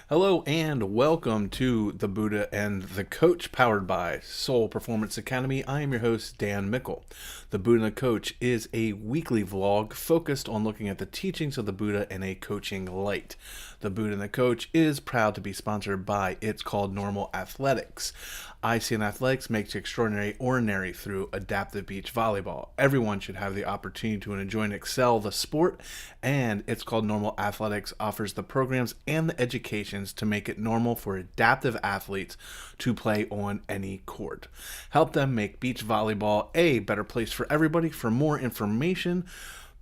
Hello and welcome to the Buddha and the Coach, powered by Soul Performance Academy. I am your host, Dan Mickle. The Buddha and the Coach is a weekly vlog focused on looking at the teachings of the Buddha in a coaching light. The Buddha and the Coach is proud to be sponsored by It's Called Normal Athletics. ICN Athletics makes extraordinary ordinary through adaptive beach volleyball. Everyone should have the opportunity to enjoy and excel the sport, and It's Called Normal Athletics offers the programs and the educations to make it normal for adaptive athletes to play on any court. Help them make beach volleyball a better place for everybody. For more information,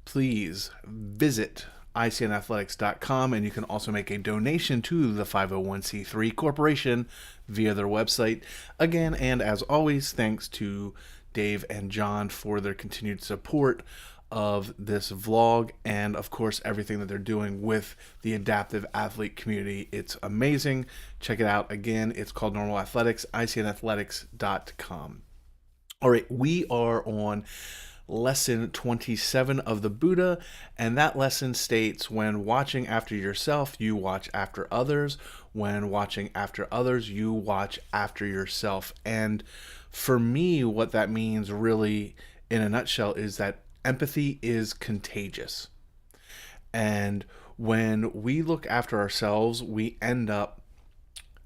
please visit icnathletics.com, and you can also make a donation to the 501c3 corporation via their website. Again, and as always, thanks to Dave and John for their continued support of this vlog and of course everything that they're doing with the adaptive athlete community. It's amazing. Check it out. Again, it's called Normal Athletics, icnathletics.com. All right, we are on lesson 27 of the Buddha, and that lesson states, when watching after yourself, you watch after others. When watching after others, you watch after yourself. And for me, what that means really in a nutshell is that empathy is contagious. And when we look after ourselves, we end up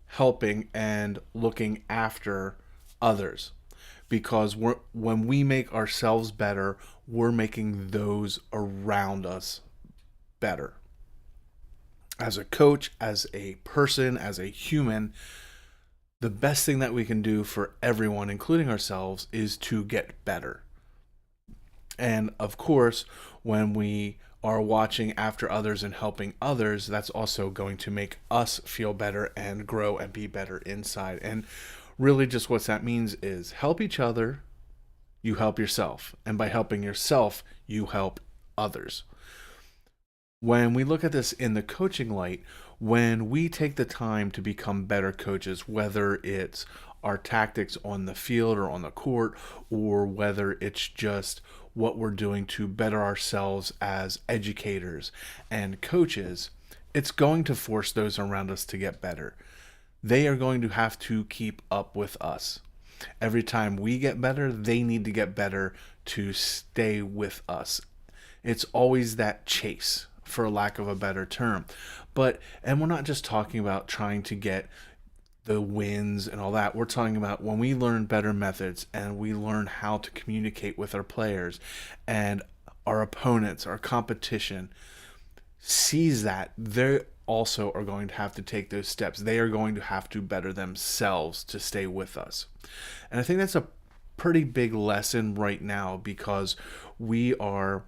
helping and looking after others. Because when we make ourselves better, we're making those around us better. As a coach, as a person, as a human, the best thing that we can do for everyone, including ourselves, is to get better. And of course, when we are watching after others and helping others, that's also going to make us feel better and grow and be better inside. And really just what that means is help each other, you help yourself. And by helping yourself, you help others. When we look at this in the coaching light, when we take the time to become better coaches, whether it's our tactics on the field or on the court, or whether it's just what we're doing to better ourselves as educators and coaches, it's going to force those around us to get better. They are going to have to keep up with us. Every time we get better, they need to get better to stay with us. It's always that chase, for lack of a better term. And we're not just talking about trying to get the wins and all that. We're talking about when we learn better methods and we learn how to communicate with our players and our opponents, our competition sees that, they also are going to have to take those steps. They are going to have to better themselves to stay with us. And I think that's a pretty big lesson right now, because we are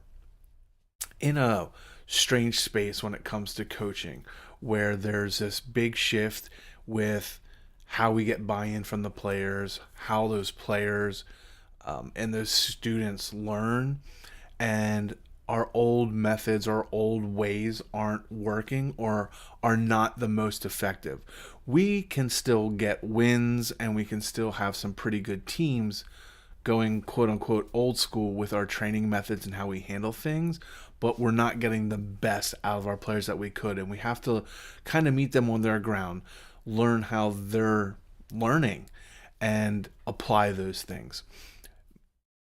in a strange space when it comes to coaching, where there's this big shift with how we get buy-in from the players, how those players and those students learn, and our old methods, our old ways aren't working or are not the most effective. We can still get wins and we can still have some pretty good teams going quote unquote old school with our training methods and how we handle things, but we're not getting the best out of our players that we could. And we have to kind of meet them on their ground, learn how they're learning, and apply those things.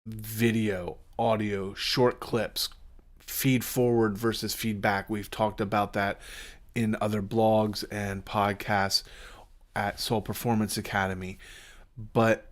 Video, audio, short clips, feed forward versus feedback. We've talked about that in other blogs and podcasts at Soul Performance Academy. But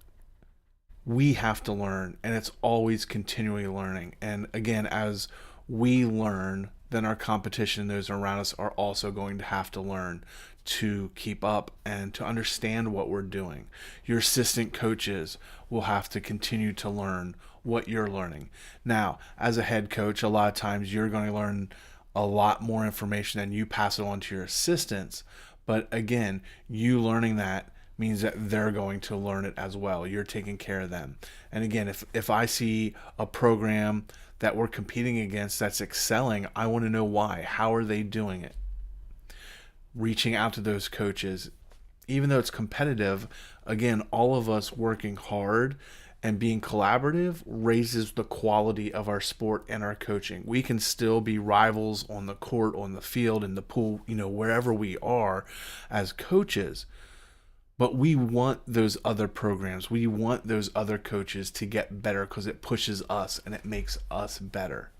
we have to learn, and it's always continually learning. And again, as we learn, then our competition, those around us, are also going to have to learn to keep up and to understand what we're doing. Your assistant coaches will have to continue to learn what you're learning. Now, as a head coach, a lot of times you're going to learn a lot more information and you pass it on to your assistants. But again, you learning that means that they're going to learn it as well. You're taking care of them. And again, if I see a program that we're competing against that's excelling, I want to know why. How are they doing it? Reaching out to those coaches, even though it's competitive, again, all of us working hard and being collaborative raises the quality of our sport and our coaching. We can still be rivals on the court, on the field, in the pool, wherever we are as coaches. But we want those other programs. We want those other coaches to get better because it pushes us and it makes us better.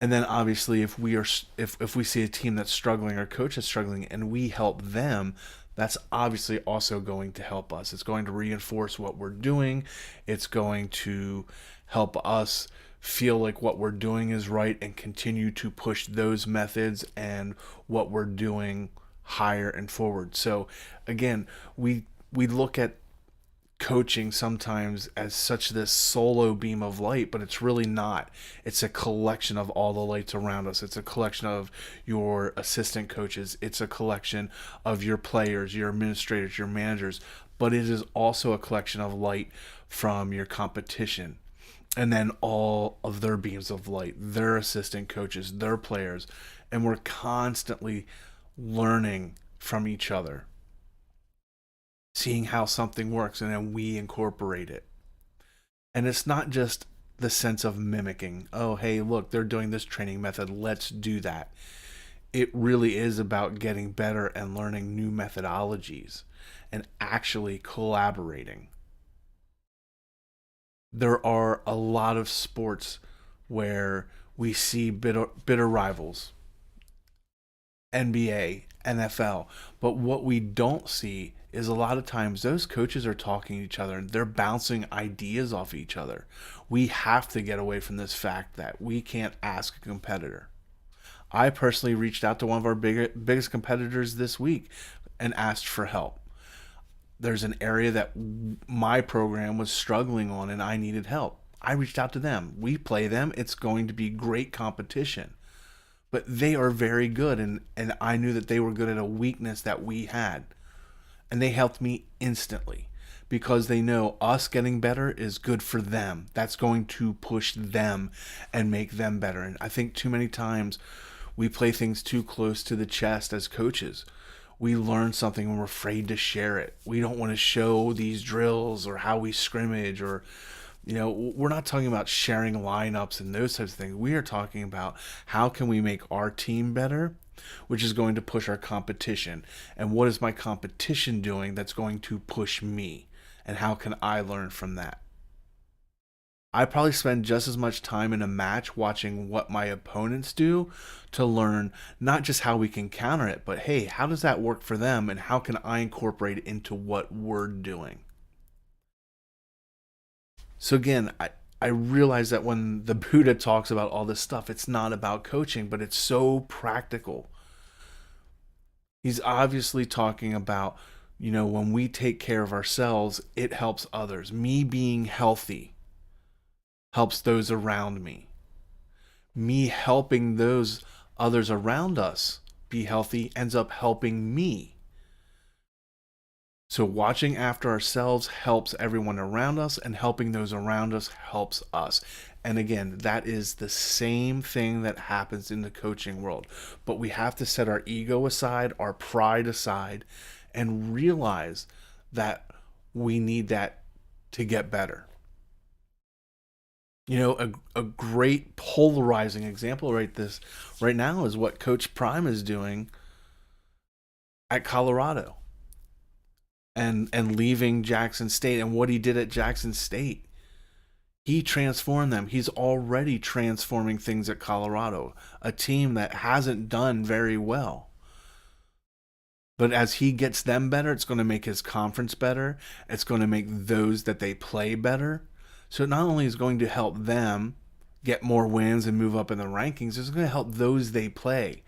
And then obviously if we see a team that's struggling or coach is struggling and we help them, that's obviously also going to help us. It's going to reinforce what we're doing. It's going to help us feel like what we're doing is right and continue to push those methods and what we're doing higher and forward. So again, we look at coaching sometimes as such this solo beam of light, but it's really not. It's a collection of all the lights around us. It's a collection of your assistant coaches. It's a collection of your players, your administrators, your managers, but it is also a collection of light from your competition. And then all of their beams of light, their assistant coaches, their players, and we're constantly learning from each other, seeing how something works, and then we incorporate it. And it's not just the sense of mimicking. Oh, hey, look, they're doing this training method. Let's do that. It really is about getting better and learning new methodologies and actually collaborating. There are a lot of sports where we see bitter rivals. NBA, NFL. But what we don't see is a lot of times those coaches are talking to each other and they're bouncing ideas off each other. We have to get away from this fact that we can't ask a competitor. I personally reached out to one of our biggest competitors this week and asked for help. There's an area that my program was struggling on and I needed help. I reached out to them. We play them. It's going to be great competition. But they are very good, and I knew that they were good at a weakness that we had. And they helped me instantly because they know us getting better is good for them. That's going to push them and make them better. And I think too many times we play things too close to the chest as coaches. We learn something and we're afraid to share it. We don't want to show these drills or how we scrimmage or we're not talking about sharing lineups and those types of things. We are talking about how can we make our team better, which is going to push our competition. And what is my competition doing that's going to push me? And how can I learn from that? I probably spend just as much time in a match watching what my opponents do to learn not just how we can counter it, but hey, how does that work for them? And how can I incorporate it into what we're doing? So again, I realize that when the Buddha talks about all this stuff, it's not about coaching, but it's so practical. He's obviously talking about, when we take care of ourselves, it helps others. Me being healthy helps those around me. Me helping those others around us be healthy ends up helping me. So watching after ourselves helps everyone around us, and helping those around us helps us. And again, that is the same thing that happens in the coaching world. But we have to set our ego aside, our pride aside, and realize that we need that to get better. A great polarizing example right now is what Coach Prime is doing at Colorado. And leaving Jackson State, and what he did at Jackson State. He transformed them. He's already transforming things at Colorado, a team that hasn't done very well. But as he gets them better, it's going to make his conference better. It's going to make those that they play better. So it not only is going to help them get more wins and move up in the rankings, it's going to help those they play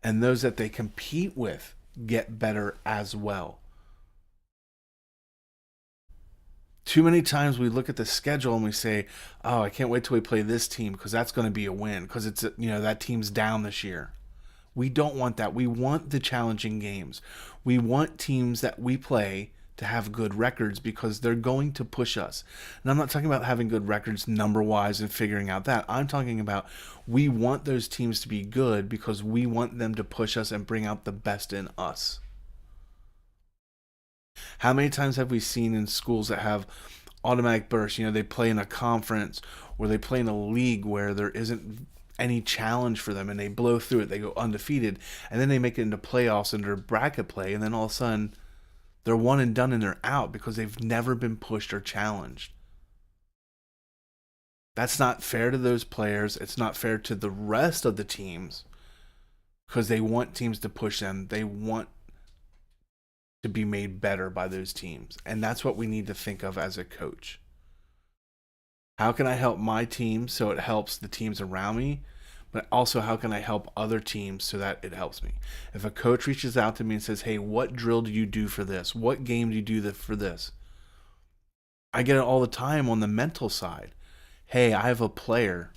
and those that they compete with get better as well. Too many times we look at the schedule and we say, oh, I can't wait till we play this team because that's going to be a win because it's, that team's down this year. We don't want that. We want the challenging games. We want teams that we play to have good records because they're going to push us. And I'm not talking about having good records number-wise and figuring out that. I'm talking about we want those teams to be good because we want them to push us and bring out the best in us. How many times have we seen in schools that have automatic burst. They play in a conference or they play in a league where there isn't any challenge for them and they blow through it. They go undefeated and then they make it into playoffs under bracket play, and then all of a sudden they're one and done and they're out because they've never been pushed or challenged. That's not fair to those players. It's not fair to the rest of the teams because they want teams to push them. They want to be made better by those teams. And that's what we need to think of as a coach. How can I help my team so it helps the teams around me? But also, how can I help other teams so that it helps me? If a coach reaches out to me and says, hey, what drill do you do for this? What game do you do for this? I get it all the time on the mental side. Hey, I have a player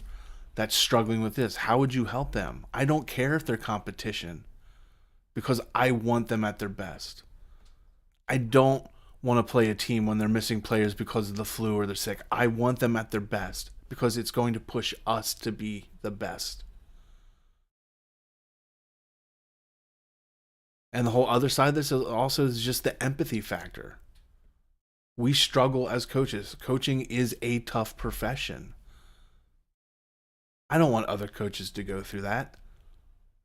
that's struggling with this. How would you help them? I don't care if they're competition because I want them at their best. I don't want to play a team when they're missing players because of the flu or they're sick. I want them at their best because it's going to push us to be the best. And the whole other side of this also is just the empathy factor. We struggle as coaches. Coaching is a tough profession. I don't want other coaches to go through that.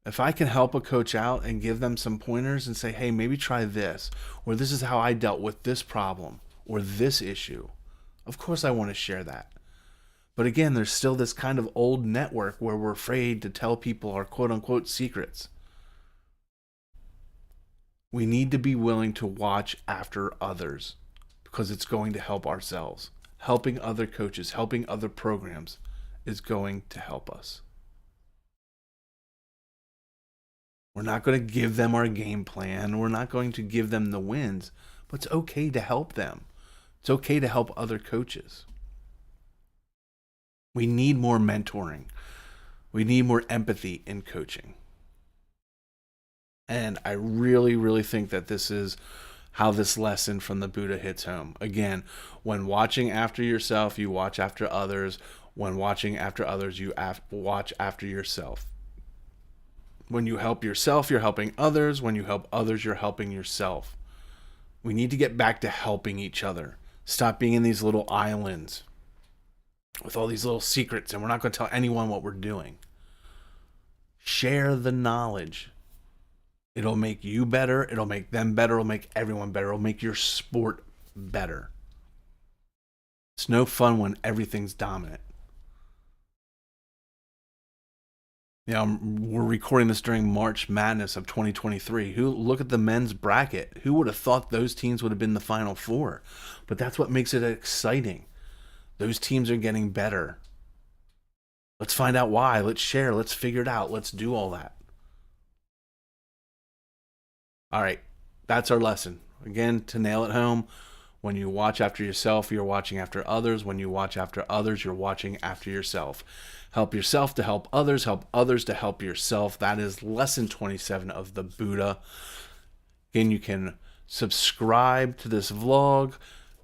If I can help a coach out and give them some pointers and say, hey, maybe try this, or this is how I dealt with this problem or this issue, of course I want to share that. But again, there's still this kind of old network where we're afraid to tell people our quote unquote secrets. We need to be willing to watch after others because it's going to help ourselves. Helping other coaches, helping other programs is going to help us. We're not going to give them our game plan. We're not going to give them the wins, but it's okay to help them. It's okay to help other coaches. We need more mentoring. We need more empathy in coaching. And I really, really think that this is how this lesson from the Buddha hits home. Again, when watching after yourself, you watch after others. When watching after others, you watch after yourself. When you help yourself, you're helping others. When you help others, you're helping yourself. We need to get back to helping each other. Stop being in these little islands with all these little secrets, and we're not going to tell anyone what we're doing. Share the knowledge. It'll make you better. It'll make them better. It'll make everyone better. It'll make your sport better. It's no fun when everything's dominant. We're recording this during March Madness of 2023. Look at the men's bracket. Who would have thought those teams would have been the Final Four? But that's what makes it exciting. Those teams are getting better. Let's find out why. Let's share. Let's figure it out. Let's do all that. All right. That's our lesson. Again, to nail it home, when you watch after yourself, you're watching after others. When you watch after others, you're watching after yourself. Help yourself to help others to help yourself. That is lesson 27 of the Buddha. Again, you can subscribe to this vlog.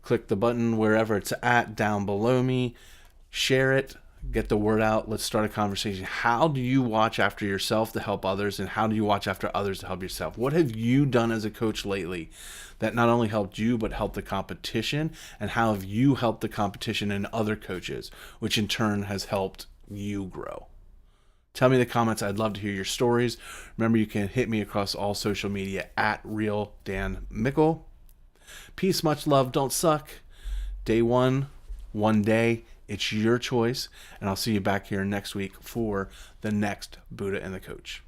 Click the button wherever it's at down below me. Share it. Get the word out. Let's start a conversation. How do you watch after yourself to help others, and how do you watch after others to help yourself? What have you done as a coach lately that not only helped you but helped the competition, and how have you helped the competition and other coaches, which in turn has helped you grow? Tell me in the comments. I'd love to hear your stories. Remember, you can hit me across all social media at Real Dan Mickle. Peace, much love, don't suck. Day one day. It's your choice, and I'll see you back here next week for the next Buddha and the Coach.